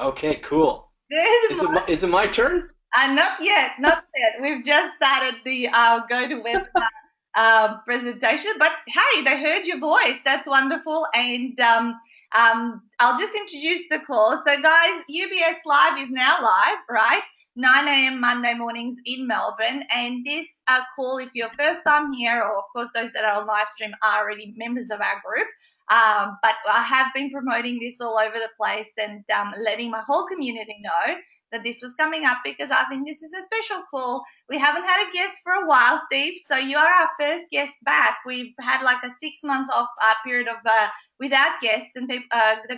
Okay, cool. Good Is it morning. is it my turn? Not yet, not yet. We've just started the go to webinar presentation. But hey, they heard your voice. That's wonderful. And I'll just introduce the call. So, guys, UBS Live is now live, right? 9 a.m. Monday mornings in Melbourne. And this call, if you're first time here, or of course those that are on live stream are already members of our group. But I have been promoting this all over the place and letting my whole community know that this was coming up because I think this is a special call. We haven't had a guest for a while, Steve, so you are our first guest back. We've had like a 6 month off period of without guests, and the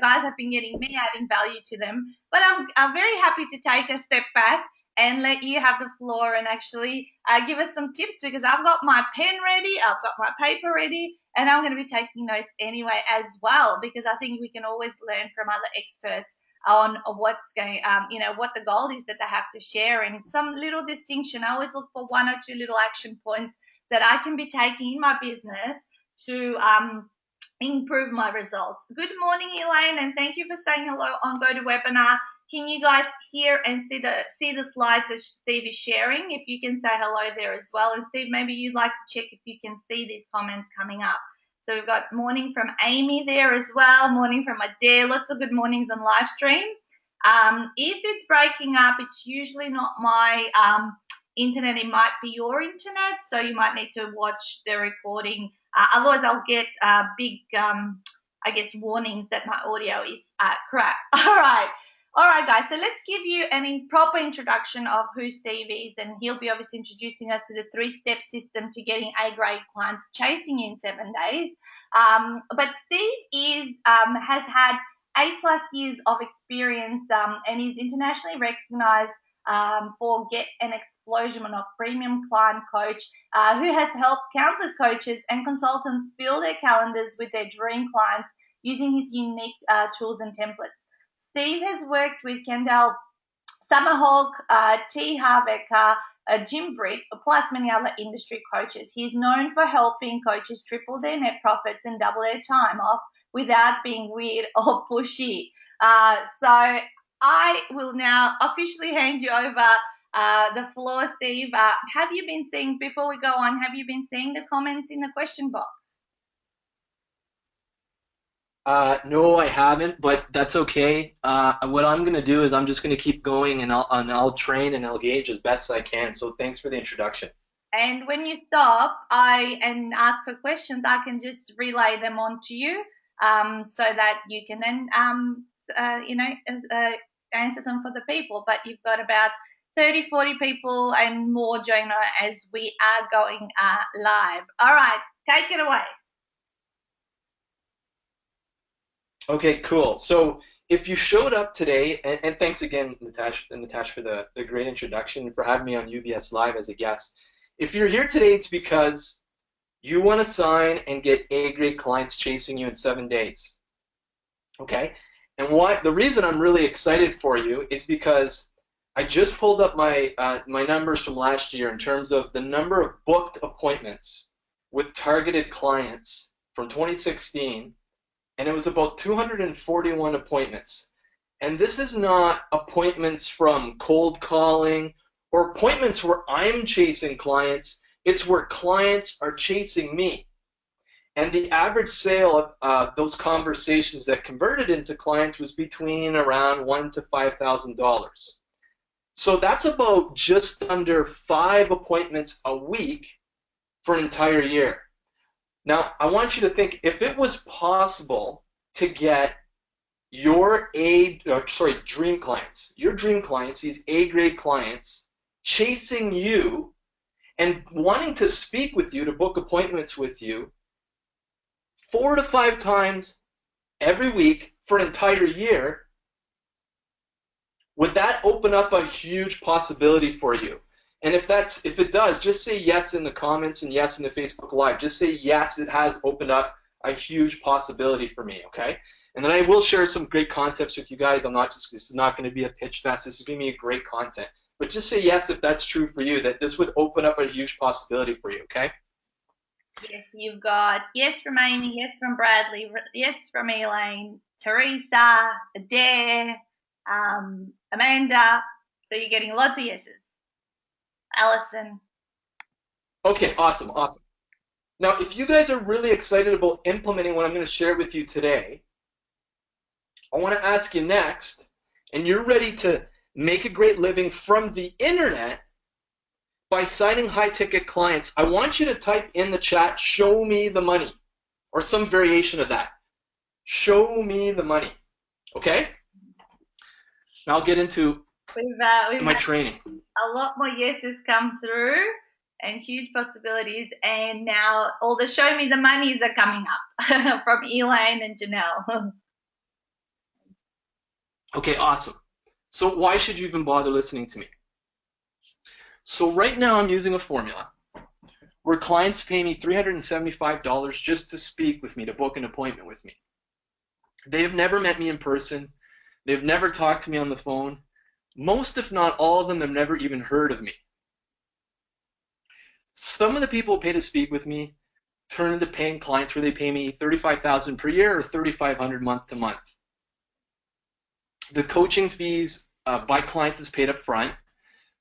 guys have been getting me adding value to them. But I'm very happy to take a step back and let you have the floor and actually give us some tips because I've got my pen ready, I've got my paper ready, and I'm going to be taking notes anyway as well because I think we can always learn from other experts on what's going, what the goal is that they have to share and some little distinction. I always look for one or two little action points that I can be taking in my business to improve my results. Good morning, Elaine, and thank you for saying hello on GoToWebinar. Can you guys hear and see the slides that Steve is sharing? If you can say hello there as well. And Steve, maybe you'd like to check if you can see these comments coming up. So we've got morning from Amy there as well, morning from Adair, lots of good mornings on live stream. If it's breaking up, it's usually not my internet, it might be your internet, so you might need to watch the recording. Otherwise, I'll get big, I guess, warnings that my audio is crap. All right, guys. So let's give you an proper introduction of who Steve is, and he'll be obviously introducing us to the three-step system to getting A-grade clients chasing you in 7 days. But Steve has had 8+ years of experience and is internationally recognized for Get an Explosion of Premium Client Coach, who has helped countless coaches and consultants fill their calendars with their dream clients using his unique tools and templates. Steve has worked with Kendall Summerhawk, T. Harbecker, Jim Brick, plus many other industry coaches. He's known for helping coaches triple their net profits and double their time off without being weird or pushy. So I will now officially hand you over the floor, Steve. Have you been seeing, before we go on, have you been seeing the comments in the question box? No, I haven't, but that's okay. What I'm gonna do is I'm just gonna keep going, and I'll train and I'll gauge as best I can. So thanks for the introduction. And when you stop, and ask for questions, I can just relay them on to you, so that you can then, answer them for the people. But you've got about 30, 40 people and more join as we are going live. All right, take it away. Okay, cool. So if you showed up today, and thanks again, Natasha, for the great introduction and for having me on UBS Live as a guest. If you're here today, it's because you want to sign and get A-grade clients chasing you in 7 days. Okay? And the reason I'm really excited for you is because I just pulled up my numbers from last year in terms of the number of booked appointments with targeted clients from 2016, and it was about 241 appointments. And this is not appointments from cold calling or appointments where I'm chasing clients. It's where clients are chasing me. And the average sale of those conversations that converted into clients was between around $1,000 to $5,000. So that's about just under 5 appointments a week for an entire year. Now, I want you to think, if it was possible to get your dream clients, these A-grade clients, chasing you and wanting to speak with you, to book appointments with you 4 to 5 times every week for an entire year, would that open up a huge possibility for you? And if it does, just say yes in the comments and yes in the Facebook Live. Just say yes, it has opened up a huge possibility for me, okay? And then I will share some great concepts with you guys. This is not going to be a pitch fest. This is going to be a great content. But just say yes if that's true for you, that this would open up a huge possibility for you, okay? Yes, you've got yes from Amy, yes from Bradley, yes from Elaine, Teresa, Adair, Amanda. So you're getting lots of yeses. Alison. Okay, awesome, awesome. Now, if you guys are really excited about implementing what I'm going to share with you today, I want to ask you next, and you're ready to make a great living from the internet by signing high-ticket clients, I want you to type in the chat, show me the money, or some variation of that. Show me the money, okay? Now I'll get into We've my had training. a lot more yeses come through and huge possibilities. And now all the show me the monies are coming up from Elaine and Janelle. Okay, awesome. So why should you even bother listening to me? So right now I'm using a formula where clients pay me $375 just to speak with me, to book an appointment with me. They have never met me in person. They've never talked to me on the phone. Most, if not all of them, have never even heard of me. Some of the people who pay to speak with me turn into paying clients where they pay me $35,000 per year or $3,500 month to month. The coaching fees by clients is paid up front.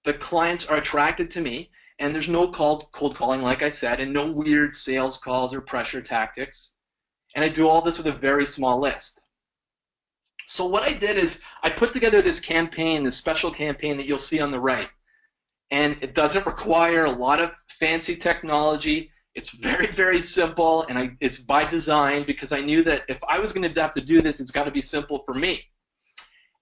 The clients are attracted to me, and there's no cold calling, like I said, and no weird sales calls or pressure tactics. And I do all this with a very small list. So what I did is I put together this campaign, this special campaign that you'll see on the right. And it doesn't require a lot of fancy technology. It's very, very simple, and it's by design because I knew that if I was going to have to do this, it's got to be simple for me.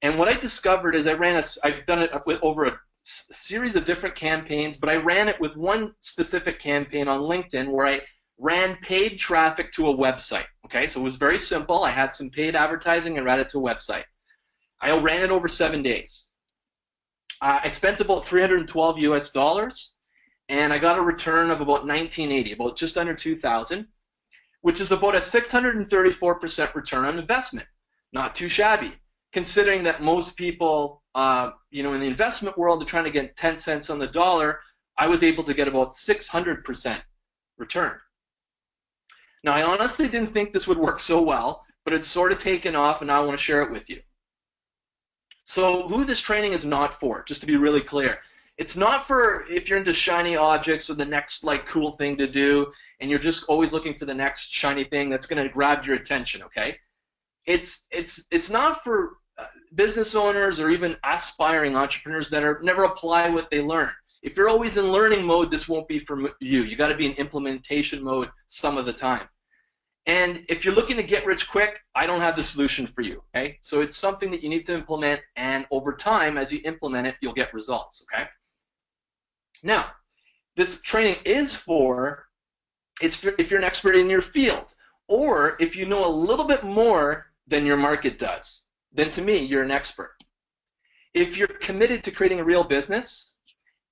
And what I discovered is I've done it with over a series of different campaigns, but I ran it with one specific campaign on LinkedIn where I ran paid traffic to a website. Okay, so it was very simple. I had some paid advertising and ran it to a website. I ran it over 7 days. I spent about $312 US, and I got a return of about 1980, about just under 2,000, which is about a 634% return on investment. Not too shabby, considering that most people, in the investment world, are trying to get 10 cents on the dollar. I was able to get about 600% return. Now, I honestly didn't think this would work so well, but it's sort of taken off, and now I want to share it with you. So who this training is not for, just to be really clear. It's not for if you're into shiny objects or the next cool thing to do, and you're just always looking for the next shiny thing that's going to grab your attention, okay? It's not for business owners or even aspiring entrepreneurs that never apply what they learn. If you're always in learning mode, this won't be for you. You got to be in implementation mode some of the time. And if you're looking to get rich quick, I don't have the solution for you, okay? So it's something that you need to implement, and over time, as you implement it, you'll get results, okay? Now, this training is if you're an expert in your field, or if you know a little bit more than your market does, then to me, you're an expert. If you're committed to creating a real business,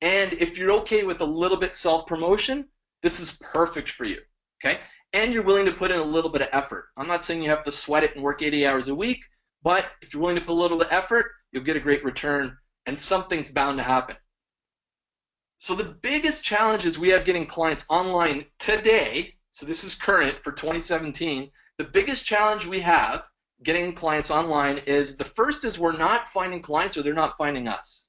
and if you're okay with a little bit self-promotion, this is perfect for you, okay? And you're willing to put in a little bit of effort. I'm not saying you have to sweat it and work 80 hours a week, but if you're willing to put a little bit of effort, you'll get a great return, and something's bound to happen. So the biggest challenges we have getting clients online today, so this is current for 2017, the biggest challenge we have getting clients online is, the first is we're not finding clients or they're not finding us.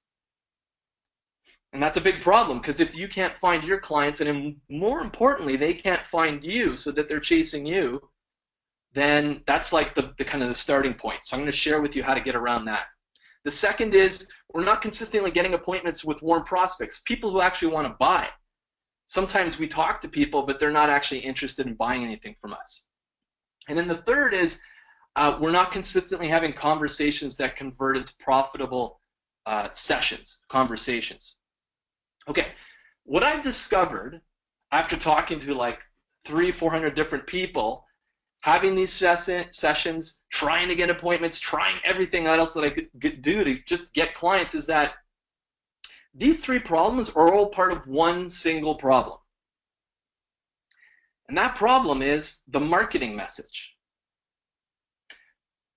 And that's a big problem, because if you can't find your clients, and more importantly, they can't find you so that they're chasing you, then that's like the kind of the starting point. So I'm going to share with you how to get around that. The second is we're not consistently getting appointments with warm prospects, people who actually want to buy. Sometimes we talk to people, but they're not actually interested in buying anything from us. And then the third is we're not consistently having conversations that convert into profitable conversations. Okay, what I've discovered after talking to 300-400 different people, having these sessions, trying to get appointments, trying everything else that I could do to just get clients, is that these three problems are all part of one single problem. And that problem is the marketing message.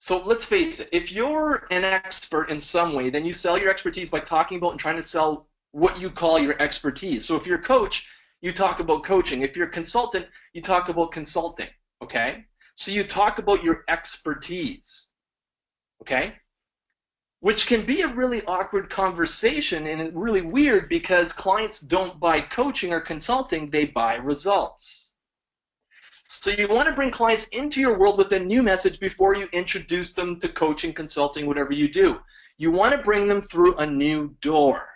So let's face it, if you're an expert in some way, then you sell your expertise by talking about and trying to sell what you call your expertise. So if you're a coach, you talk about coaching. If you're a consultant, you talk about consulting, okay? So you talk about your expertise, okay? which can be a really awkward conversation and really weird because clients don't buy coaching or consulting, they buy results. So you want to bring clients into your world with a new message before you introduce them to coaching, consulting, whatever you do. You want to bring them through a new door.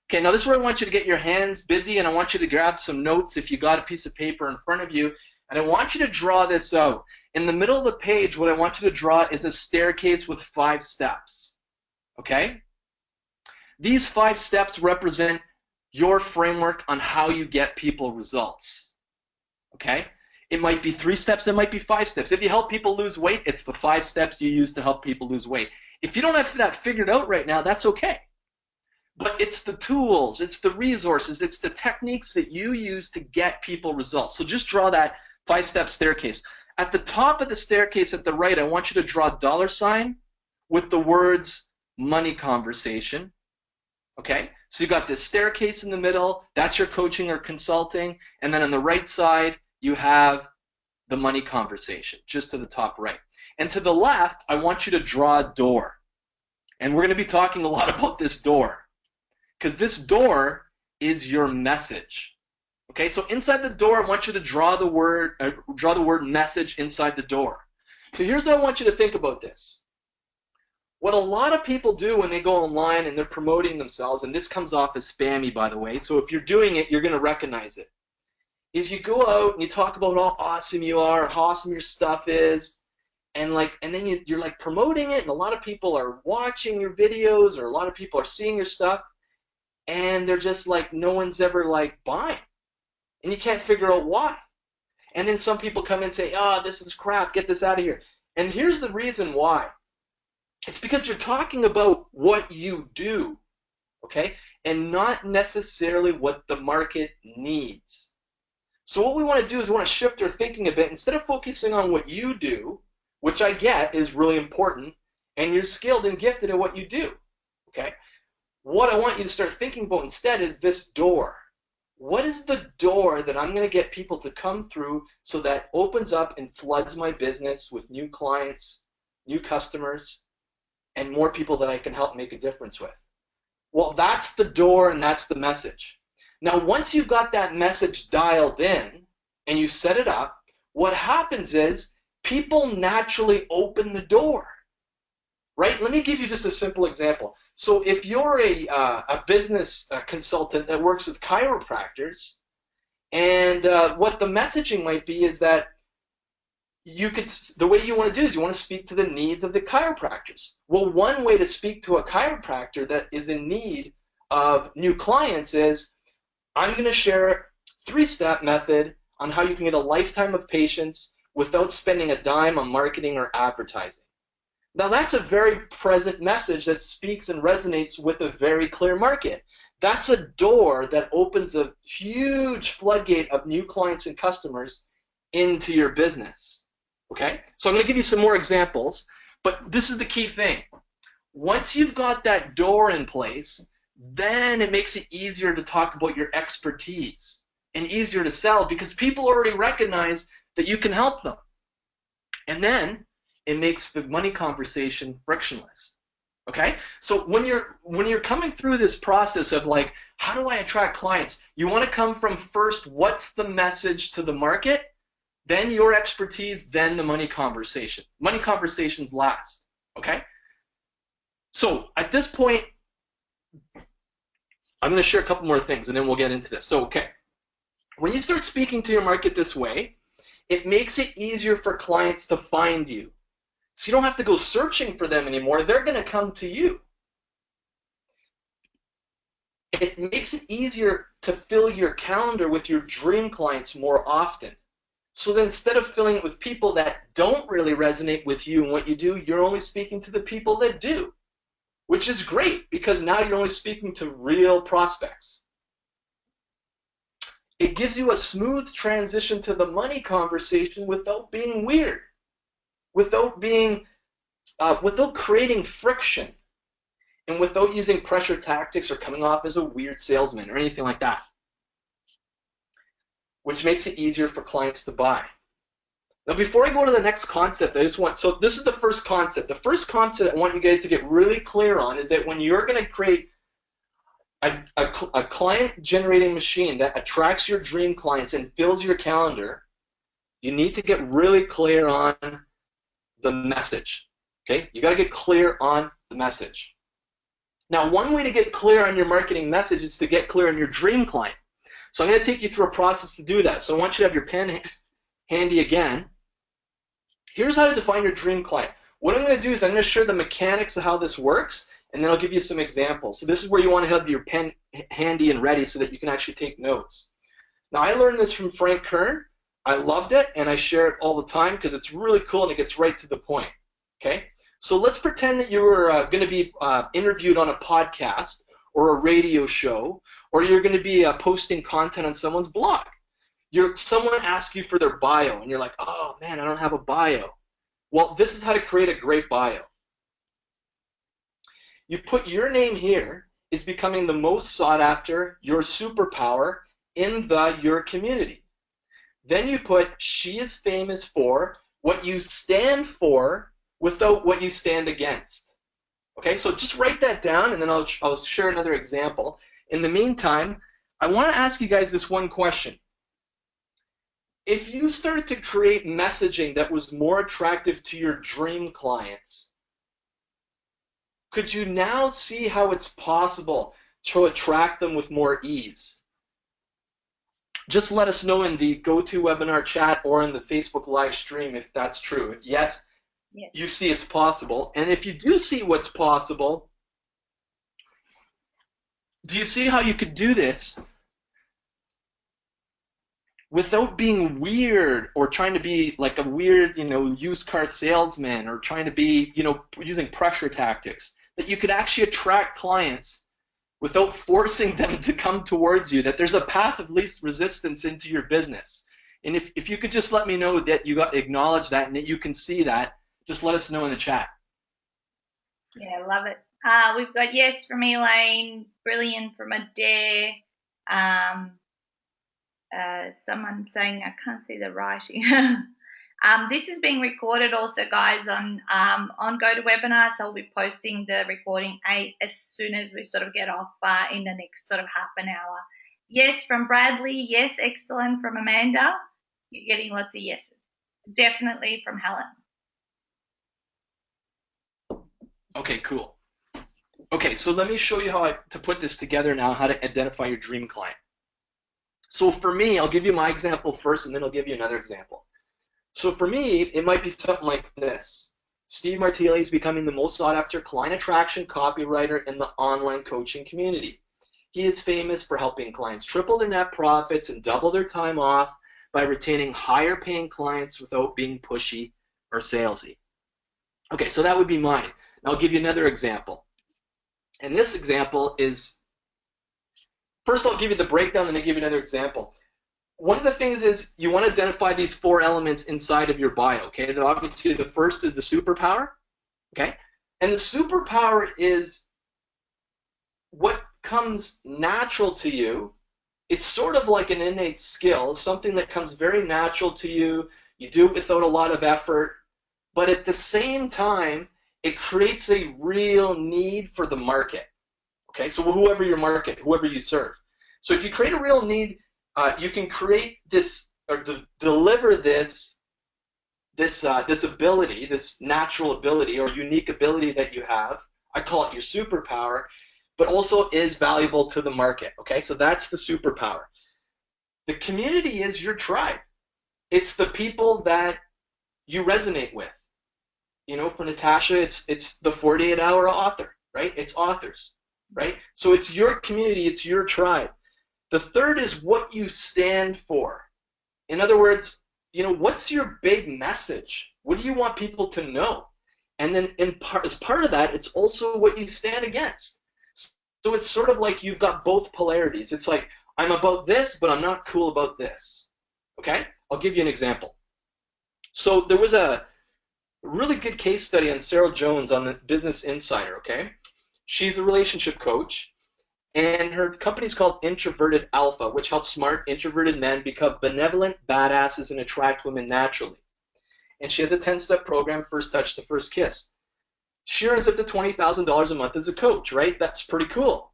Okay, now this is where I want you to get your hands busy, and I want you to grab some notes if you got a piece of paper in front of you, and I want you to draw this out. In the middle of the page, what I want you to draw is a staircase with 5 steps. Okay? These 5 steps represent your framework on how you get people results. Okay? It might be 3 steps, it might be 5 steps. If you help people lose weight, it's the 5 steps you use to help people lose weight. If you don't have that figured out right now, that's okay. But it's the tools, it's the resources, it's the techniques that you use to get people results. So just draw that 5-step staircase. At the top of the staircase at the right, I want you to draw a $sign with the words money conversation. Okay? So you got this staircase in the middle, that's your coaching or consulting, and then on the right side, you have the money conversation, just to the top right. And to the left, I want you to draw a door. And we're going to be talking a lot about this door, because this door is your message. Okay, so inside the door, I want you to draw the word message inside the door. So here's how I want you to think about this. What a lot of people do when they go online and they're promoting themselves, and this comes off as spammy, by the way, so if you're doing it, you're going to recognize it, is you go out and you talk about how awesome you are, how awesome your stuff is, and then you're like promoting it, and a lot of people are watching your videos, or a lot of people are seeing your stuff, and they're just like, no one's ever like buying. And you can't figure out why. And then some people come and say, oh, this is crap, get this out of here. And here's the reason why. It's because you're talking about what you do, okay? And not necessarily what the market needs. So what we want to do is we want to shift our thinking a bit. Instead of focusing on what you do, which I get is really important, and you're skilled and gifted at what you do, okay? What I want you to start thinking about instead is this door. What is the door that I'm going to get people to come through so that opens up and floods my business with new clients, new customers, and more people that I can help make a difference with? Well, that's the door and that's the message. Now, once you've got that message dialed in and you set it up, what happens is people naturally open the door. Right? Let me give you just a simple example. So if you're a business consultant that works with chiropractors, and what the messaging might be is that the way you want to do is you want to speak to the needs of the chiropractors. Well, one way to speak to a chiropractor that is in need of new clients is, I'm going to share a 3-step method on how you can get a lifetime of patients without spending a dime on marketing or advertising. Now that's a very present message that speaks and resonates with a very clear market. That's a door that opens a huge floodgate of new clients and customers into your business. Okay? So I'm going to give you some more examples, but this is the key thing. Once you've got that door in place, then it makes it easier to talk about your expertise and easier to sell because people already recognize that you can help them. And then it makes the money conversation frictionless. Okay? So when you're coming through this process of like, how do I attract clients? You want to come from first, what's the message to the market? Then your expertise, then the money conversation. Money conversations last. Okay? So at this point, I'm going to share a couple more things and then we'll get into this. So, okay. When you start speaking to your market this way, it makes it easier for clients to find you. So you don't have to go searching for them anymore. They're going to come to you. It makes it easier to fill your calendar with your dream clients more often. So then instead of filling it with people that don't really resonate with you and what you do, you're only speaking to the people that do, which is great because now you're only speaking to real prospects. It gives you a smooth transition to the money conversation without being weird, without creating friction, and without using pressure tactics or coming off as a weird salesman or anything like that, which makes it easier for clients to buy. Now, before I go to the next concept, so this is the first concept. The first concept I want you guys to get really clear on is that when you're going to create a client generating machine that attracts your dream clients and fills your calendar, you need to get really clear on the message. Okay? You got to get clear on the message. Now, one way to get clear on your marketing message is to get clear on your dream client. So I'm going to take you through a process to do that. So I want you to have your pen handy again. Here's how to define your dream client. What I'm going to do is I'm going to share the mechanics of how this works, and then I'll give you some examples. So this is where you want to have your pen handy and ready so that you can actually take notes. Now, I learned this from Frank Kern. I loved it, and I share it all the time because it's really cool and it gets right to the point. Okay? So let's pretend that you were going to be interviewed on a podcast or a radio show, or you're going to be posting content on someone's blog. Someone asks you for their bio, and you're like, oh man, I don't have a bio. Well, this is how to create a great bio. You put your name here is becoming the most sought after, your superpower in your community. Then you put, she is famous for what you stand for without what you stand against. Okay, so just write that down, and then I'll share another example. In the meantime, I want to ask you guys this one question. If you started to create messaging that was more attractive to your dream clients, could you now see how it's possible to attract them with more ease? Just let us know in the GoToWebinar chat or in the Facebook live stream if that's true. If yes, you see it's possible. And if you do see what's possible, do you see how you could do this without being weird or trying to be like a weird, used car salesman or trying to be, using pressure tactics? That you could actually attract clients without forcing them to come towards you, that there's a path of least resistance into your business. And if you could just let me know that you acknowledge that and that you can see that, just let us know in the chat. Yeah, love it. We've got yes from Elaine, brilliant from Adair. Someone saying I can't see the writing. This is being recorded also, guys, on GoToWebinar, so I'll be posting the recording as soon as we sort of get off in the next sort of half an hour. Yes from Bradley. Yes, excellent from Amanda. You're getting lots of yeses. Definitely from Helen. Okay, cool. Okay, so let me show you how to put this together now, how to identify your dream client. So for me, I'll give you my example first, and then I'll give you another example. So for me, it might be something like this. Steve Martile is becoming the most sought-after client attraction copywriter in the online coaching community. He is famous for helping clients triple their net profits and double their time off by retaining higher-paying clients without being pushy or salesy. Okay, so that would be mine. Now I'll give you another example. And this example is, first I'll give you the breakdown, then I'll give you another example. One of the things is you want to identify these 4 elements inside of your bio, okay? Obviously the first is the superpower, okay? And the superpower is what comes natural to you. It's sort of like an innate skill, something that comes very natural to you. You do it without a lot of effort, but at the same time, it creates a real need for the market, okay? So whoever your market, whoever you serve. So if you create a real need, you can create this or deliver this ability, this natural ability or unique ability that you have. I call it your superpower, but also is valuable to the market. Okay, so that's the superpower. The community is your tribe. It's the people that you resonate with. For Natasha, it's the 48-hour author, right? It's authors, right? So it's your community, it's your tribe. The third is what you stand for. In other words, what's your big message? What do you want people to know? And then as part of that, it's also what you stand against. So it's sort of like you've got both polarities. It's like, I'm about this, but I'm not cool about this. Okay? I'll give you an example. So there was a really good case study on Sarah Jones on the Business Insider, okay? She's a relationship coach. And her company's called Introverted Alpha, which helps smart, introverted men become benevolent badasses and attract women naturally. and she has a 10-step program, First Touch to First Kiss. She earns up to $20,000 a month as a coach, right? That's pretty cool.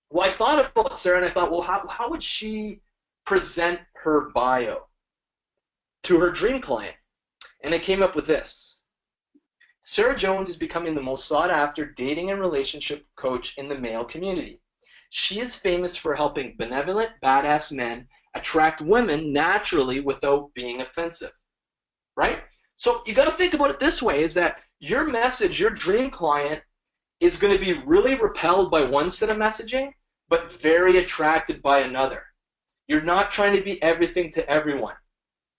Well, I thought about Sarah and I thought, well, how would she present her bio to her dream client? And I came up with this. Sarah Jones is becoming the most sought after dating and relationship coach in the male community. She is famous for helping benevolent, badass men attract women naturally without being offensive, right? So you got to think about it this way, is that your message, your dream client is going to be really repelled by one set of messaging, but very attracted by another. You're not trying to be everything to everyone,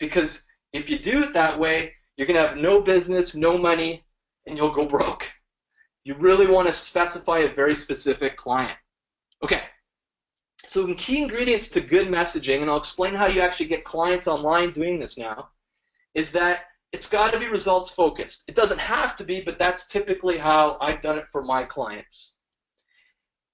because if you do it that way, you're going to have no business, no money, and you'll go broke. You really want to specify a very specific client. Okay, so the key ingredients to good messaging, and I'll explain how you actually get clients online doing this now, is that it's got to be results focused. It doesn't have to be, but that's typically how I've done it for my clients.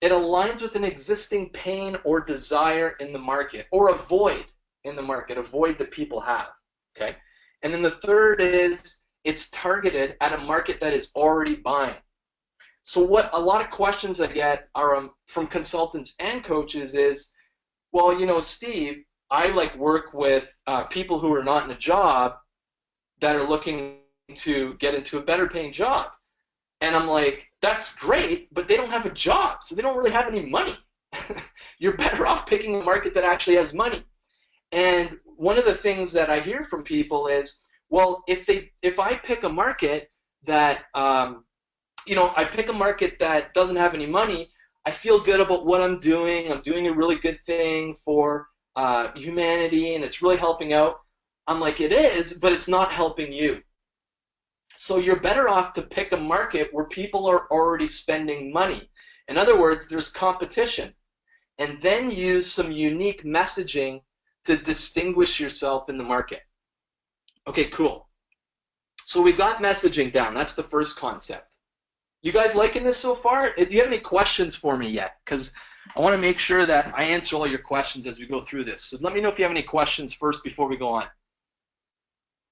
It aligns with an existing pain or desire in the market, or a void in the market, a void that people have, okay? And then the third is it's targeted at a market that is already buying. So what a lot of questions I get are from consultants and coaches is, well, you know, Steve, I like work with people who are not in a job that are looking to get into a better paying job. And I'm like, that's great, but they don't have a job, so they don't really have any money. You're better off picking a market that actually has money. And one of the things that I hear from people is, well, if I pick a market that I pick a market that doesn't have any money, I feel good about what I'm doing. I'm doing a really good thing for humanity, and it's really helping out. I'm like, it is, but it's not helping you. So you're better off to pick a market where people are already spending money. In other words, there's competition. And then use some unique messaging to distinguish yourself in the market. Okay, cool. So we got messaging down. That's the first concept. You guys liking this so far? Do you have any questions for me yet? Because I want to make sure that I answer all your questions as we go through this. So let me know if you have any questions first before we go on.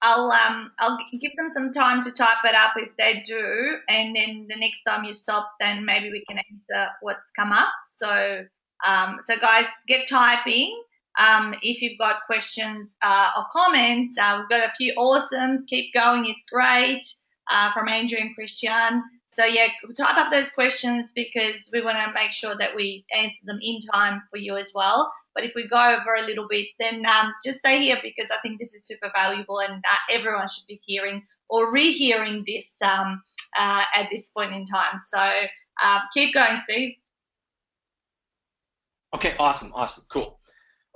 I'll give them some time to type it up if they do, and then the next time you stop, then maybe we can answer what's come up. So guys, get typing. If you've got questions or comments, we've got a few awesomes. Keep going, it's great, from Andrew and Christian. So yeah, type up those questions because we want to make sure that we answer them in time for you as well. But if we go over a little bit, then just stay here because I think this is super valuable and everyone should be hearing or rehearing this at this point in time. So keep going, Steve. Okay, awesome, cool.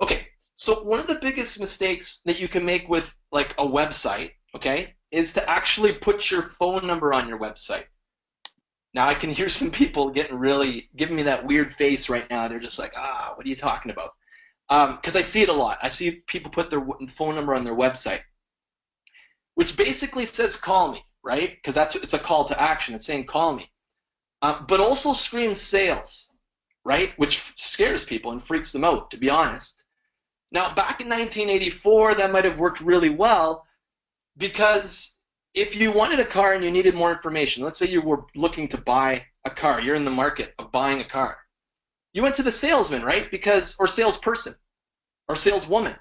Okay, so one of the biggest mistakes that you can make with like a website, okay, is to actually put your phone number on your website. Now I can hear some people giving me that weird face right now. They're just like, what are you talking about? Because I see it a lot. I see people put their phone number on their website, which basically says call me, right? Because it's a call to action. It's saying call me. But also screams sales, right? Which scares people and freaks them out, to be honest. Now, back in 1984, that might have worked really well because if you wanted a car and you needed more information, let's say you were looking to buy a car, you're in the market of buying a car. You went to the salesman, right? Or salesperson, or saleswoman,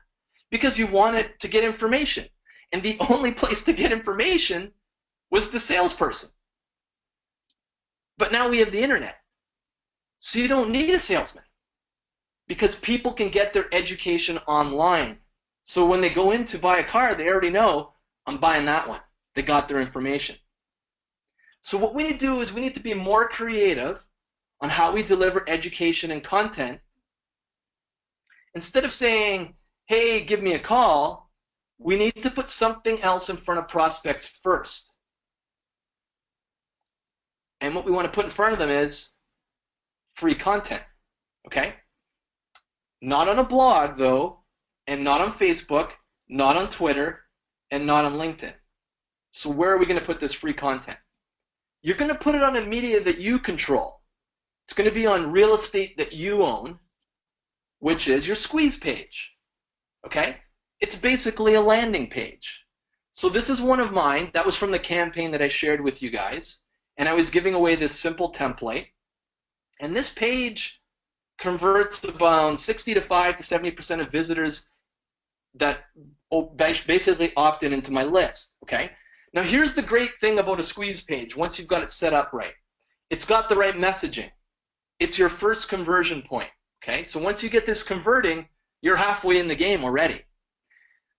because you wanted to get information. And the only place to get information was the salesperson. But now we have the internet. So you don't need a salesman because people can get their education online. So when they go in to buy a car, they already know, I'm buying that one. They got their information. So what we need to do is we need to be more creative on how we deliver education and content. Instead of saying, hey, give me a call, we need to put something else in front of prospects first. And what we want to put in front of them is free content, okay? Not on a blog, though, and not on Facebook, not on Twitter, and not on LinkedIn. So where are we going to put this free content? You're going to put it on a media that you control. It's going to be on real estate that you own, which is your squeeze page, okay? It's basically a landing page. So this is one of mine. That was from the campaign that I shared with you guys. And I was giving away this simple template. And this page converts about 65 to 70% of visitors that basically opt in into my list, okay? Now here's the great thing about a squeeze page once you've got it set up right. It's got the right messaging. It's your first conversion point, okay? So once you get this converting, you're halfway in the game already.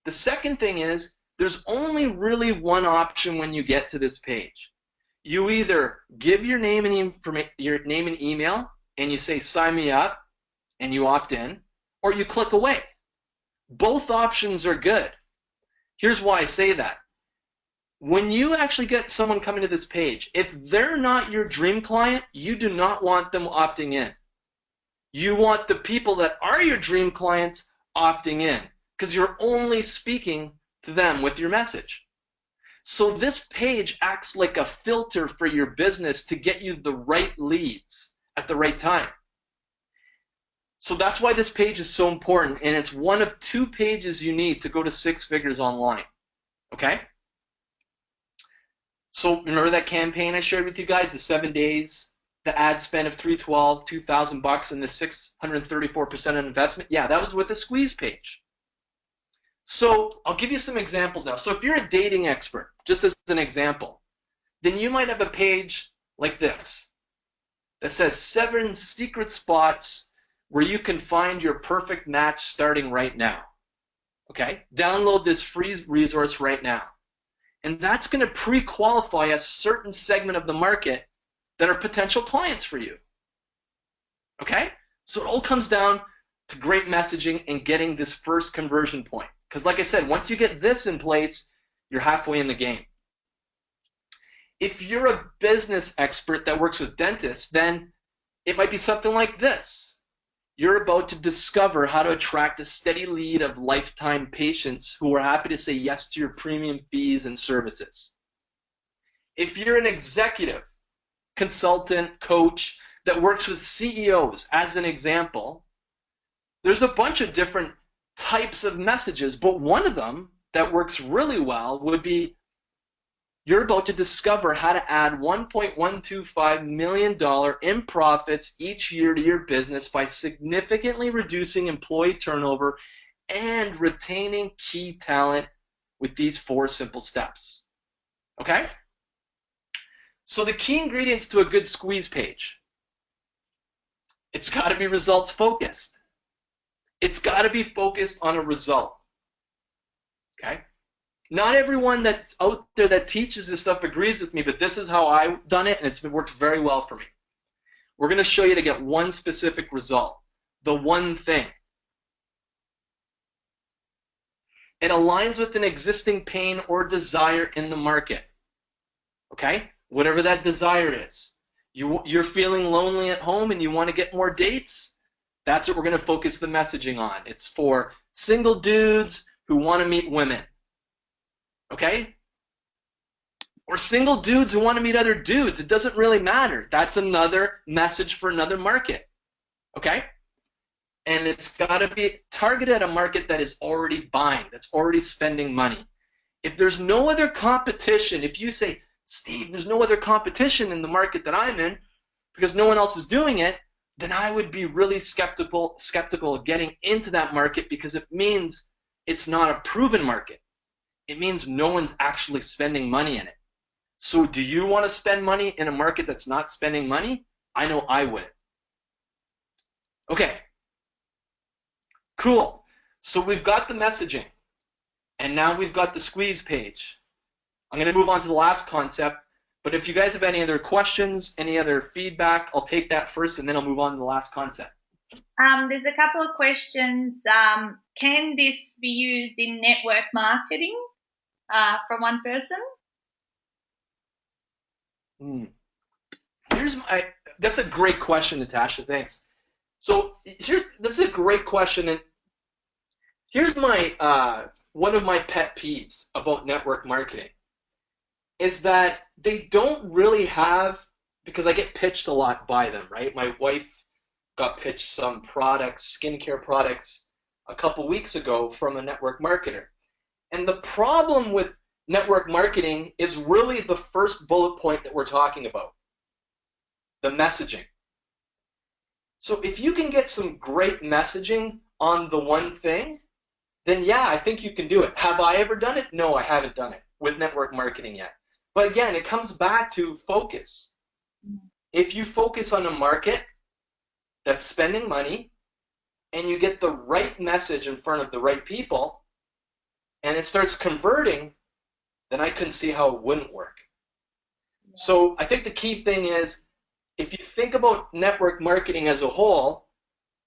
The second thing is there's only really one option when you get to this page. You either give your name and email and you say sign me up and you opt in, or you click away. Both options are good. Here's why I say that. When you actually get someone coming to this page, if they're not your dream client, you do not want them opting in. You want the people that are your dream clients opting in because you're only speaking to them with your message. So this page acts like a filter for your business to get you the right leads at the right time. So that's why this page is so important, and it's one of 2 pages you need to go to 6 figures online, okay? So remember that campaign I shared with you guys, the 7 days, the ad spend of $312, $2,000, and the 634% on investment? Yeah, that was with the squeeze page. So I'll give you some examples now. So if you're a dating expert, just as an example, then you might have a page like this that says 7 secret spots where you can find your perfect match starting right now. Okay? Download this free resource right now. And that's going to pre-qualify a certain segment of the market that are potential clients for you. Okay? So it all comes down to great messaging and getting this first conversion point. Because like I said, once you get this in place, you're halfway in the game. If you're a business expert that works with dentists, then it might be something like this. You're about to discover how to attract a steady lead of lifetime patients who are happy to say yes to your premium fees and services. If you're an executive, consultant, coach that works with CEOs, as an example, there's a bunch of different types of messages, but one of them that works really well would be you're about to discover how to add $1.125 million in profits each year to your business by significantly reducing employee turnover and retaining key talent with these 4 simple steps. Okay? So the key ingredients to a good squeeze page. It's got to be results focused. It's got to be focused on a result. Okay? Not everyone that's out there that teaches this stuff agrees with me, but this is how I've done it, and it's worked very well for me. We're going to show you to get one specific result, the one thing. It aligns with an existing pain or desire in the market. Okay? Whatever that desire is. You're feeling lonely at home and you want to get more dates? That's what we're going to focus the messaging on. It's for single dudes who want to meet women. Okay? Or single dudes who want to meet other dudes. It doesn't really matter. That's another message for another market. Okay? And it's got to be targeted at a market that is already buying, that's already spending money. If there's no other competition, if you say, Steve, there's no other competition in the market that I'm in because no one else is doing it, then I would be really skeptical of getting into that market because it means it's not a proven market. It means no one's actually spending money in it. So do you want to spend money in a market that's not spending money? I know I would. Okay. Cool. So we've got the messaging. And now we've got the squeeze page. I'm going to move on to the last concept. But if you guys have any other questions, any other feedback, I'll take that first and then I'll move on to the last concept. There's a couple of questions. Can this be used in network marketing from one person? That's a great question, Natasha. Thanks. So this is a great question, and here's my one of my pet peeves about network marketing is that they don't really have, because I get pitched a lot by them, right? My wife got pitched some products, skincare products, a couple weeks ago from a network marketer. And the problem with network marketing is really the first bullet point that we're talking about, the messaging. So if you can get some great messaging on the one thing, then yeah, I think you can do it. Have I ever done it? No, I haven't done it with network marketing yet. But again, it comes back to focus. If you focus on a market that's spending money and you get the right message in front of the right people and it starts converting, then I couldn't see how it wouldn't work. So I think the key thing is, if you think about network marketing as a whole,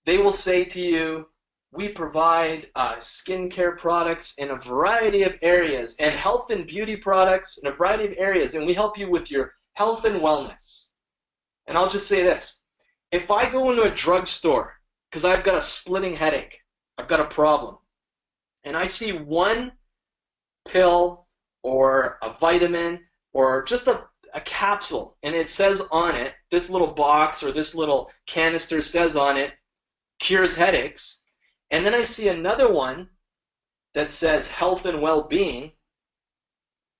they will say to you, we provide skincare products in a variety of areas and health and beauty products in a variety of areas, and we help you with your health and wellness. And I'll just say this. If I go into a drugstore because I've got a splitting headache, I've got a problem, and I see one pill or a vitamin or just a capsule, and it says on it, this little box or this little canister says on it, cures headaches, and then I see another one that says health and well-being,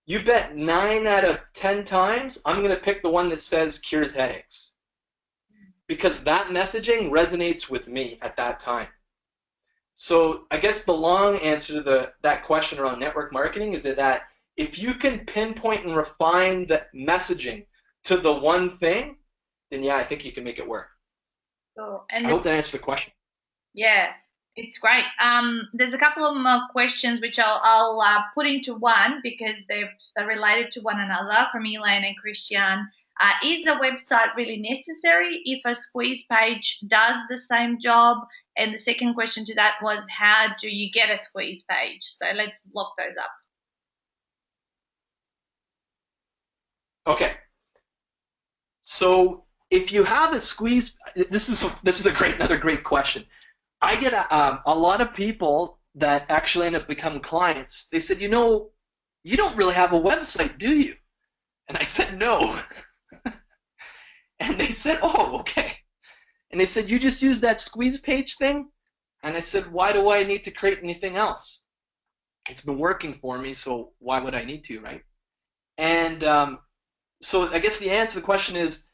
you bet 9 out of 10 times I'm going to pick the one that says cures headaches. Because that messaging resonates with me at that time. So I guess the long answer to that question around network marketing is that if you can pinpoint and refine the messaging to the one thing, then yeah, I think you can make it work. Cool. I hope that answers the question. Yeah, it's great. There's a couple of more questions which I'll put into one because they're related to one another from Elaine and Christian. Is a website really necessary if a squeeze page does the same job? And the second question to that was, how do you get a squeeze page? So let's block those up. Okay. So if you have a squeeze, this is another great question. I get a lot of people that actually end up becoming clients. They said, you don't really have a website, do you? And I said, no. And they said, oh, okay. And they said, you just use that squeeze page thing? And I said, why do I need to create anything else? It's been working for me, so why would I need to, right? And so I guess the answer to the question is,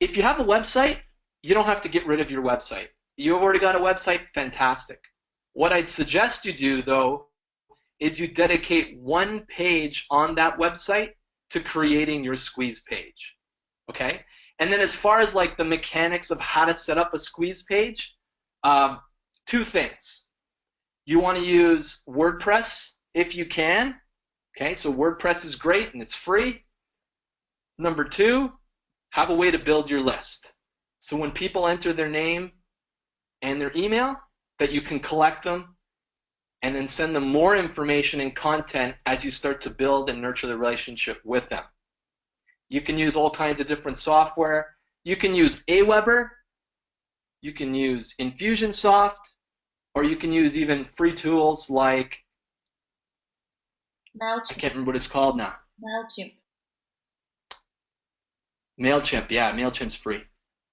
if you have a website, you don't have to get rid of your website. You've already got a website, fantastic. What I'd suggest you do, though, is you dedicate one page on that website to creating your squeeze page, okay? And then as far as like the mechanics of how to set up a squeeze page, two things. You want to use WordPress if you can, okay? So WordPress is great and it's free. Number two, have a way to build your list. So when people enter their name and their email, that you can collect them and then send them more information and content as you start to build and nurture the relationship with them. You can use all kinds of different software. You can use Aweber, you can use Infusionsoft, or you can use even free tools like MailChimp. I can't remember what it's called now. MailChimp, yeah, MailChimp's free.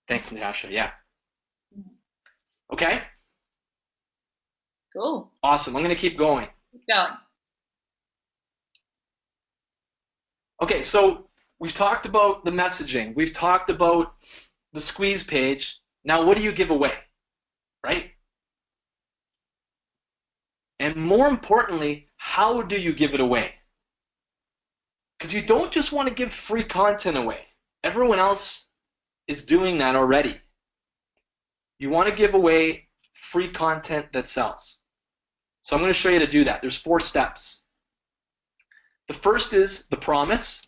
Thanks, Natasha, yeah. Okay? Cool. Awesome, I'm going to keep going. Keep going. Okay, so we've talked about the messaging. We've talked about the squeeze page. Now, what do you give away, right? And more importantly, how do you give it away? Because you don't just want to give free content away. Everyone else is doing that already. You want to give away free content that sells. So I'm going to show you how to do that. There's 4 steps. The first is the promise.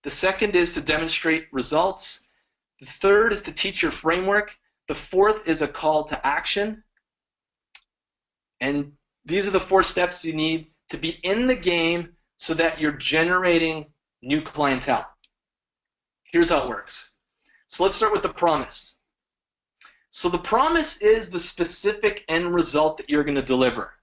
The second is to demonstrate results. The third is to teach your framework. The fourth is a call to action. And these are the 4 steps you need to be in the game so that you're generating new clientele. Here's how it works. So let's start with the promise. So the promise is the specific end result that you're going to deliver.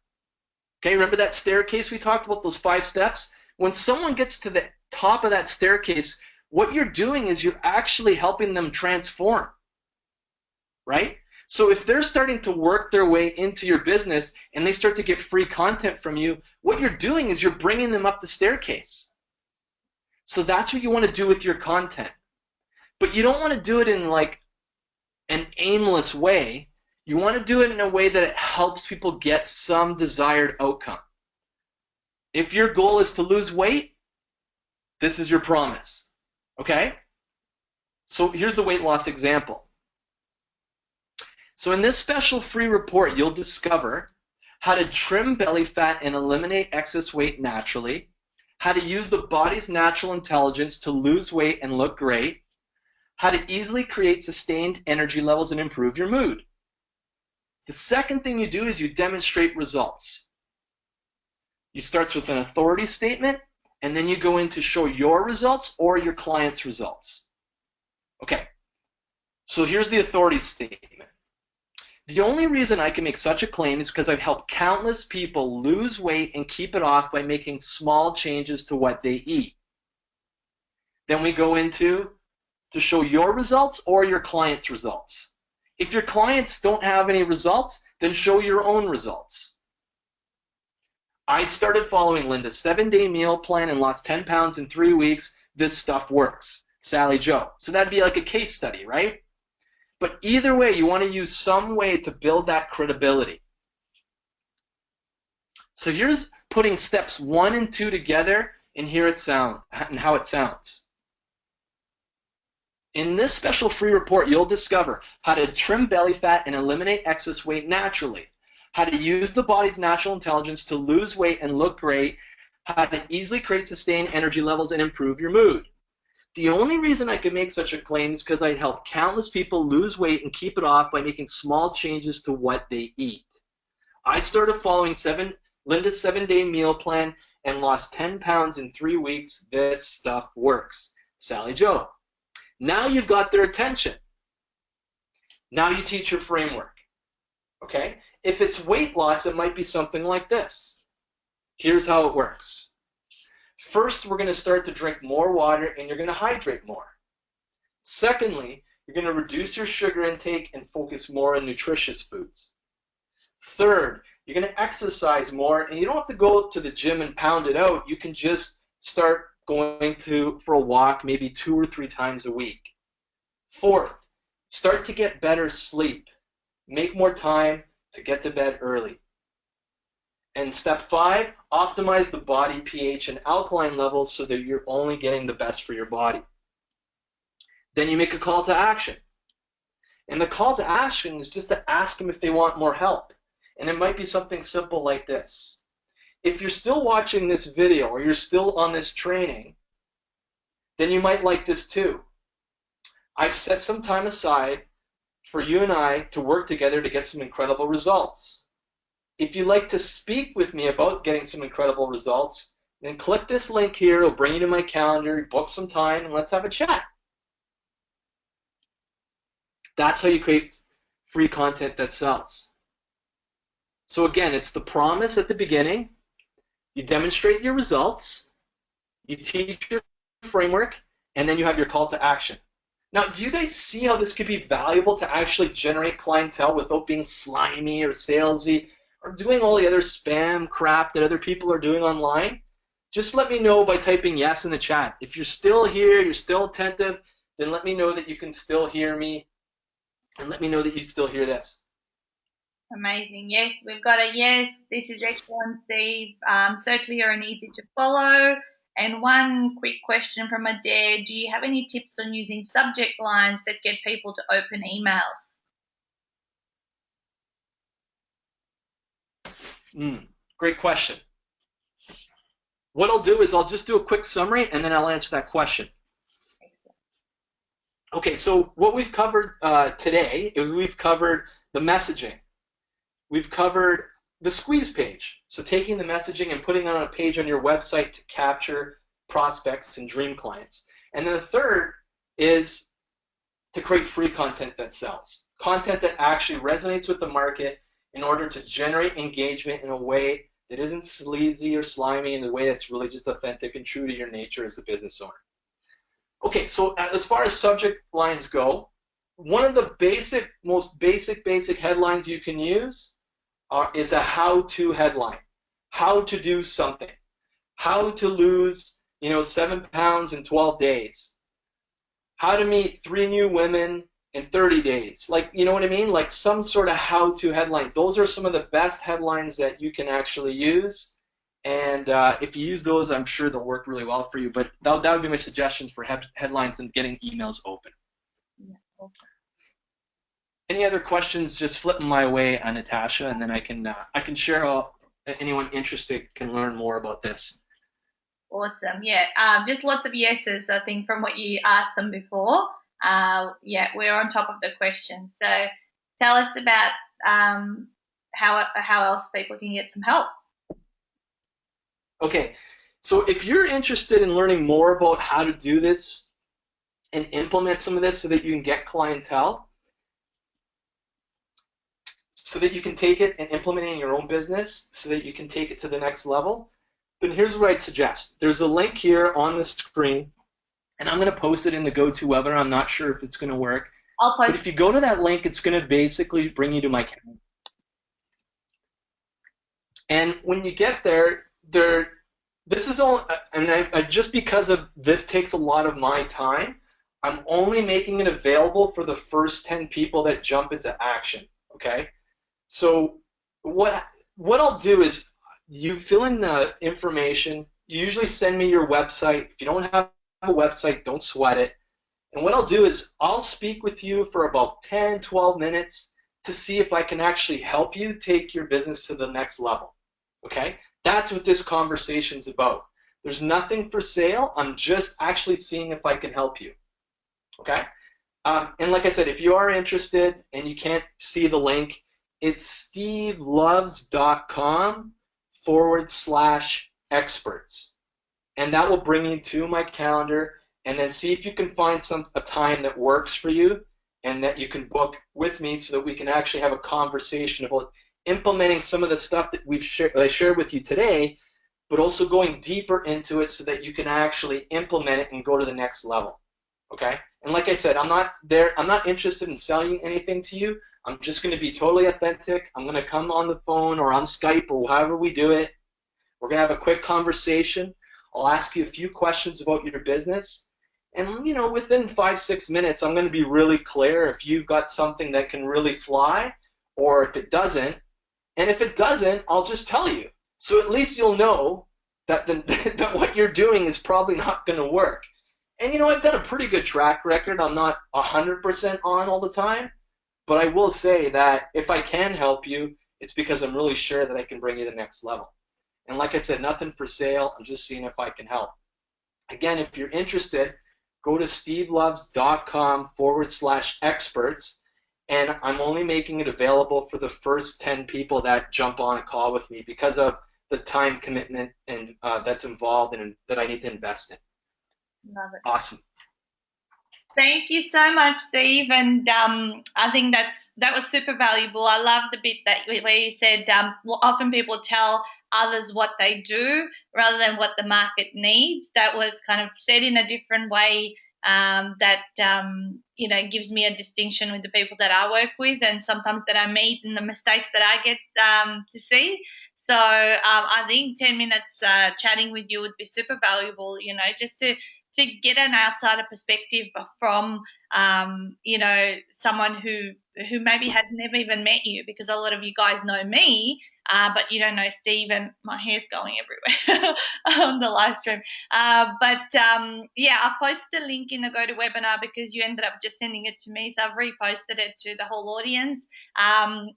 Okay, remember that staircase we talked about, those 5 steps? When someone gets to the top of that staircase, what you're doing is you're actually helping them transform, right? So if they're starting to work their way into your business and they start to get free content from you, what you're doing is you're bringing them up the staircase. So that's what you want to do with your content. But you don't want to do it in like an aimless way. You want to do it in a way that it helps people get some desired outcome. If your goal is to lose weight, this is your promise. Okay? So here's the weight loss example. So in this special free report, you'll discover how to trim belly fat and eliminate excess weight naturally, how to use the body's natural intelligence to lose weight and look great, how to easily create sustained energy levels and improve your mood. The second thing you do is you demonstrate results. You start with an authority statement, and then you go in to show your results or your client's results. Okay, so here's the authority statement. The only reason I can make such a claim is because I've helped countless people lose weight and keep it off by making small changes to what they eat. Then we go into to show your results or your client's results. If your clients don't have any results, then show your own results. I started following Linda's 7-day meal plan and lost 10 pounds in 3 weeks. This stuff works. Sally Joe. So that'd be like a case study, right? But either way, you want to use some way to build that credibility. So here's putting steps 1 and 2 together, and how it sounds. In this special free report, you'll discover how to trim belly fat and eliminate excess weight naturally, how to use the body's natural intelligence to lose weight and look great, how to easily create sustained energy levels and improve your mood. The only reason I can make such a claim is because I help countless people lose weight and keep it off by making small changes to what they eat. I started following Linda's 7-day meal plan and lost 10 pounds in 3 weeks. This stuff works. Sally Joe. Now you've got their attention. Now you teach your framework. Okay? If it's weight loss, it might be something like this. Here's how it works. First, we're going to start to drink more water and you're going to hydrate more. Secondly, you're going to reduce your sugar intake and focus more on nutritious foods. Third, you're going to exercise more, and you don't have to go to the gym and pound it out. You can just start going for a walk maybe 2 or 3 times a week. Fourth, start to get better sleep. Make more time to get to bed early. And step 5, optimize the body pH and alkaline levels so that you're only getting the best for your body. Then you make a call to action. And the call to action is just to ask them if they want more help. And it might be something simple like this. If you're still watching this video or you're still on this training, then you might like this too. I've set some time aside for you and I to work together to get some incredible results. If you'd like to speak with me about getting some incredible results, then click this link here. It'll bring you to my calendar, book some time, and let's have a chat. That's how you create free content that sells. So again, it's the promise at the beginning. You demonstrate your results, you teach your framework, and then you have your call to action. Now, do you guys see how this could be valuable to actually generate clientele without being slimy or salesy or doing all the other spam crap that other people are doing online? Just let me know by typing yes in the chat. If you're still here, you're still attentive, then let me know that you can still hear me, and let me know that you still hear this. Amazing. Yes, we've got a yes. This is excellent, Steve. So clear and easy to follow. And one quick question from Adair. Do you have any tips on using subject lines that get people to open emails? Great question. What I'll do is I'll just do a quick summary and then I'll answer that question. Excellent. Okay, so what we've covered today is we've covered the messaging. We've covered the squeeze page. So taking the messaging and putting it on a page on your website to capture prospects and dream clients. And then the third is to create free content that sells. Content that actually resonates with the market in order to generate engagement in a way that isn't sleazy or slimy, in a way that's really just authentic and true to your nature as a business owner. Okay, so as far as subject lines go, one of the most basic headlines you can use is a how-to headline. How to do something. How to lose, 7 pounds in 12 days. How to meet 3 new women in 30 days. Like, you know what I mean? Like some sort of how-to headline. Those are some of the best headlines that you can actually use. And if you use those, I'm sure they'll work really well for you. But that would be my suggestions for headlines and getting emails open. Yeah. Any other questions? Just flip them my way, Natasha, and then I can share how anyone interested can learn more about this. Awesome. Yeah. Just lots of yeses, I think, from what you asked them before. Yeah, we're on top of the question. So tell us about how else people can get some help. Okay, so if you're interested in learning more about how to do this and implement some of this so that you can get clientele, so that you can take it and implement it in your own business, so that you can take it to the next level, then here's what I'd suggest. There's a link here on the screen, and I'm going to post it in the GoToWebinar. I'm not sure if it's going to work. I'll But post. if you go to that link, it's going to basically bring you to my calendar. And when you get there, this is all, and just because of this takes a lot of my time, I'm only making it available for the first 10 people that jump into action. Okay? So what what I'll do is you fill in the information. You usually send me your website. If you don't have a website, don't sweat it. And what I'll do is I'll speak with you for about 10, 12 minutes to see if I can actually help you take your business to the next level. Okay? That's what this conversation's about. There's nothing for sale. I'm just actually seeing if I can help you. Okay? And like I said, if you are interested and you can't see the link, it's steveloves.com/experts. And that will bring you to my calendar, and then see if you can find a time that works for you and that you can book with me so that we can actually have a conversation about implementing some of the stuff that I shared with you today, but also going deeper into it so that you can actually implement it and go to the next level. Okay? And like I said, I'm not interested in selling anything to you. I'm just going to be totally authentic. I'm going to come on the phone or on Skype or however we do it. We're going to have a quick conversation. I'll ask you a few questions about your business. And, within 5, 6 minutes, I'm going to be really clear if you've got something that can really fly or if it doesn't. And if it doesn't, I'll just tell you. So at least you'll know that, that what you're doing is probably not going to work. And, I've got a pretty good track record. I'm not 100% on all the time. But I will say that if I can help you, it's because I'm really sure that I can bring you to the next level. And like I said, nothing for sale. I'm just seeing if I can help. Again, if you're interested, go to steveloves.com/experts. And I'm only making it available for the first 10 people that jump on a call with me because of the time commitment and that's involved and that I need to invest in. Love it. Awesome. Thank you so much, Steve. And I think that was super valuable. I love the bit where you said often people tell others what they do rather than what the market needs. That was kind of said in a different way that gives me a distinction with the people that I work with and sometimes that I meet and the mistakes that I get to see. So I think 10 minutes chatting with you would be super valuable, just to get an outsider perspective from someone who maybe had never even met you, because a lot of you guys know me, but you don't know Steve, and my hair's going everywhere on the live stream. Yeah, I posted the link in the GoToWebinar because you ended up just sending it to me, so I've reposted it to the whole audience.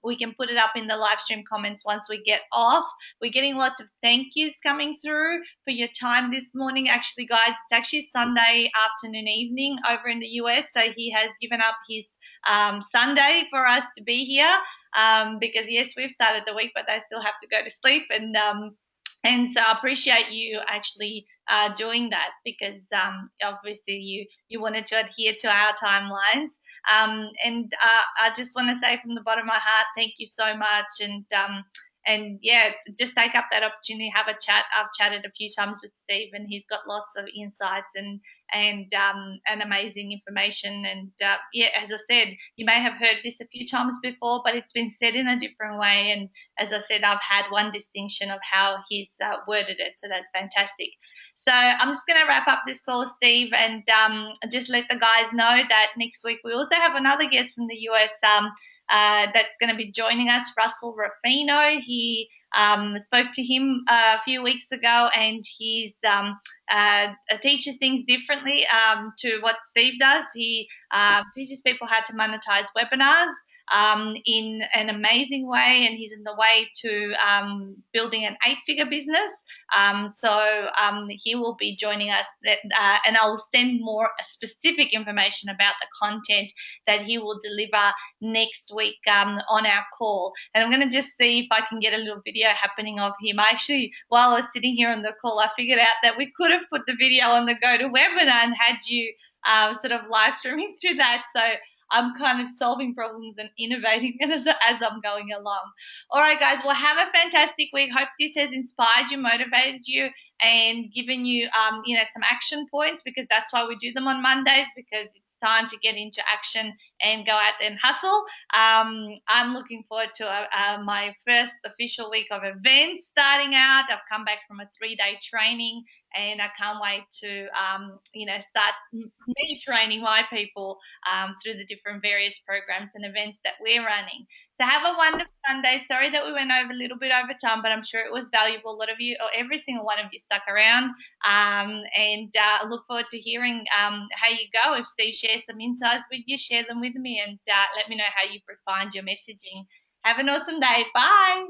We can put it up in the live stream comments once we get off. We're getting lots of thank yous coming through for your time this morning. Actually, guys, it's actually Sunday afternoon, evening over in the US, so he has given up his Sunday for us to be here because, yes, we've started the week, but they still have to go to sleep. And so I appreciate you actually doing that because obviously you wanted to adhere to our timelines. And I just want to say from the bottom of my heart, thank you so much. And yeah, just take up that opportunity, have a chat. I've chatted a few times with Steve, and he's got lots of insights and amazing information. And yeah, as I said, you may have heard this a few times before, but it's been said in a different way. And as I said, I've had one distinction of how he's worded it, so that's fantastic. So I'm just going to wrap up this call, Steve, and just let the guys know that next week we also have another guest from the US that's going to be joining us, Russell Ruffino. He spoke to him a few weeks ago, and he's teaches things differently to what Steve does. He teaches people how to monetize webinars in an amazing way, and he's in the way to building an 8-figure business. So he will be joining us, and I will send more specific information about the content that he will deliver next week on our call. And I'm going to just see if I can get a little video happening of him. I actually, while I was sitting here on the call, I figured out that we could have put the video on the GoToWebinar and had you sort of live streaming through that. So I'm kind of solving problems and innovating as I'm going along. All right, guys. Well, have a fantastic week. Hope this has inspired you, motivated you, and given you, some action points, because that's why we do them on Mondays, because it's time to get into action and go out there and hustle. I'm looking forward to my first official week of events starting out. I've come back from a 3-day training, and I can't wait to, start me training my people through the different various programs and events that we're running. So have a wonderful Sunday. Sorry that we went over a little bit over time, but I'm sure it was valuable. A lot of you, or every single one of you, stuck around. And I look forward to hearing how you go. If Steve shares some insights with you, share them with me, and let me know how you've refined your messaging. Have an awesome day. Bye.